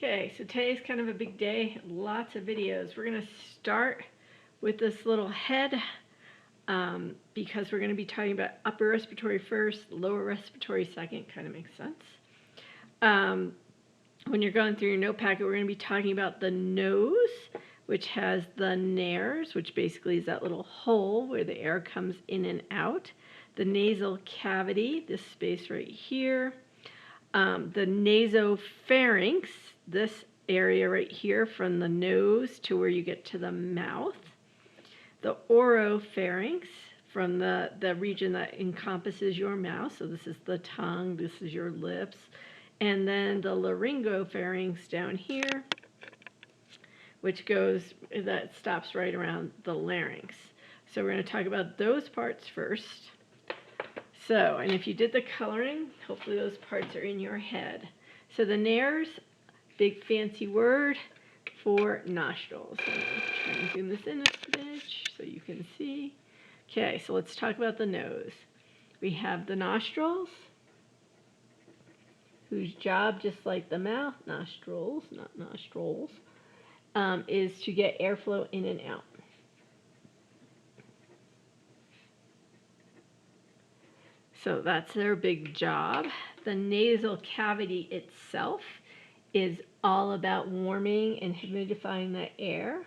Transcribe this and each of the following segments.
Okay, so today's kind of a big day, lots of videos. We're going to start with this little head because we're going to be talking about upper respiratory first, lower respiratory second, kind of makes sense. When you're going through your note packet, we're going to be talking about the nose, which has the nares, which basically is that little hole where the air comes in and out. The nasal cavity, this space right here. The nasopharynx, this area right here from the nose to where you get to the mouth. The oropharynx, from the region that encompasses your mouth. So this is the tongue, this is your lips. And then the laryngopharynx down here, which that stops right around the larynx. So we're going to talk about those parts first. So, and if you did the coloring, hopefully those parts are in your head. So the nares, big fancy word for nostrils. I'm going to try and zoom this in a smidge so you can see. Okay, so let's talk about the nose. We have the nostrils, whose job, just like the mouth, nostrils, not nostrils, is to get airflow in and out. So that's their big job. The nasal cavity itself is all about warming and humidifying the air.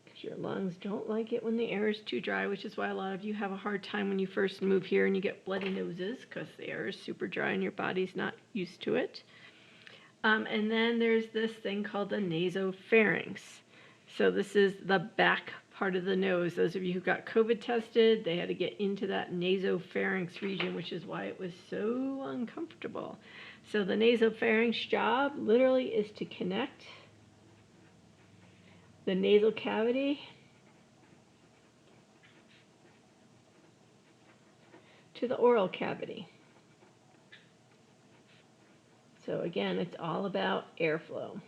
Because your lungs don't like it when the air is too dry, which is why a lot of you have a hard time when you first move here and you get bloody noses because the air is super dry and your body's not used to it. And then there's this thing called the nasopharynx. So this is the back part of the nose. Those of you who got COVID tested, they had to get into that nasopharynx region, which is why it was so uncomfortable. So the nasopharynx job literally is to connect the nasal cavity to the oral cavity. So again, it's all about airflow.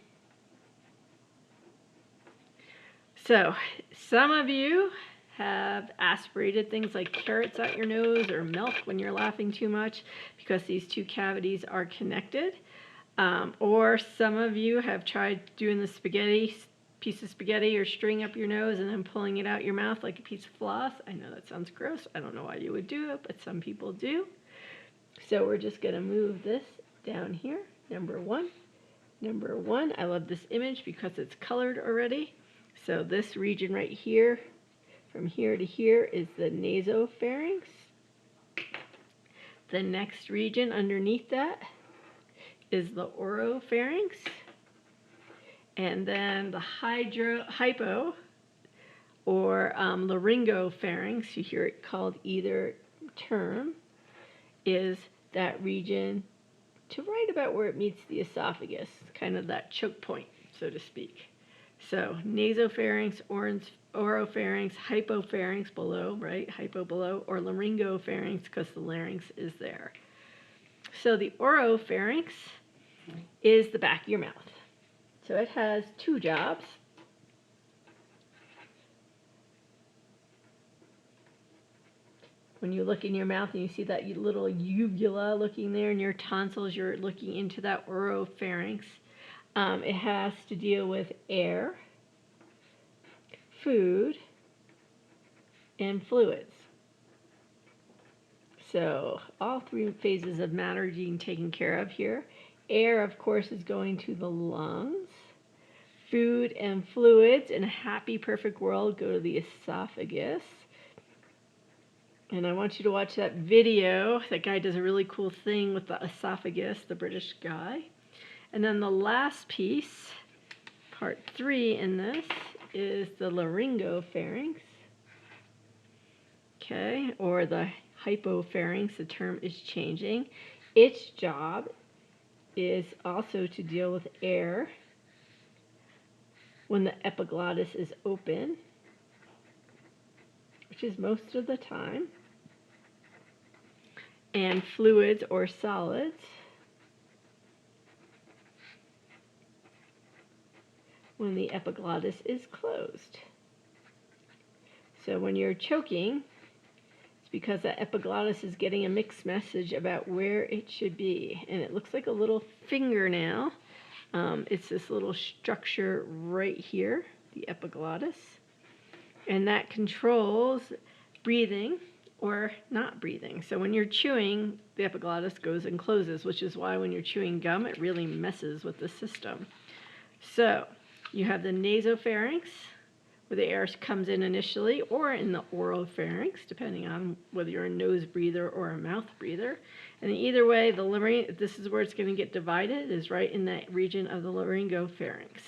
So, some of you have aspirated things like carrots out your nose or milk when you're laughing too much because these two cavities are connected. Or some of you have tried doing the piece of spaghetti or string up your nose and then pulling it out your mouth like a piece of floss. I know that sounds gross. I don't know why you would do it, but some people do. So we're just going to move this down here. Number one, I love this image because it's colored already. So this region right here, from here to here, is the nasopharynx. The next region underneath that is the oropharynx. And then the hypo or laryngopharynx, you hear it called either term, is that region to right about where it meets the esophagus, kind of that choke point, so to speak. So nasopharynx, oropharynx, hypopharynx below, right? Hypo below, or laryngopharynx because the larynx is there. So the oropharynx is the back of your mouth. So it has two jobs. When you look in your mouth and you see that little uvula looking there in your tonsils, you're looking into that oropharynx. It has to deal with air, food, and fluids. So all three phases of matter are being taken care of here. Air, of course, is going to the lungs. Food and fluids, in a happy, perfect world, go to the esophagus. And I want you to watch that video. That guy does a really cool thing with the esophagus, the British guy. And then the last piece, part 3 in this, is the laryngopharynx, okay, or the hypopharynx. The term is changing. Its job is also to deal with air when the epiglottis is open, which is most of the time, and fluids or solids when the epiglottis is closed. So when you're choking, It's because the epiglottis is getting a mixed message about where it should be. And it looks like a little fingernail. It's this little structure right here, the epiglottis. And that controls breathing or not breathing. So when you're chewing, the epiglottis goes and closes, which is why when you're chewing gum, it really messes with the system. So you have the nasopharynx, where the air comes in initially, or in the oropharynx, depending on whether you're a nose breather or a mouth breather. And either way, this is where it's going to get divided, is right in that region of the laryngopharynx.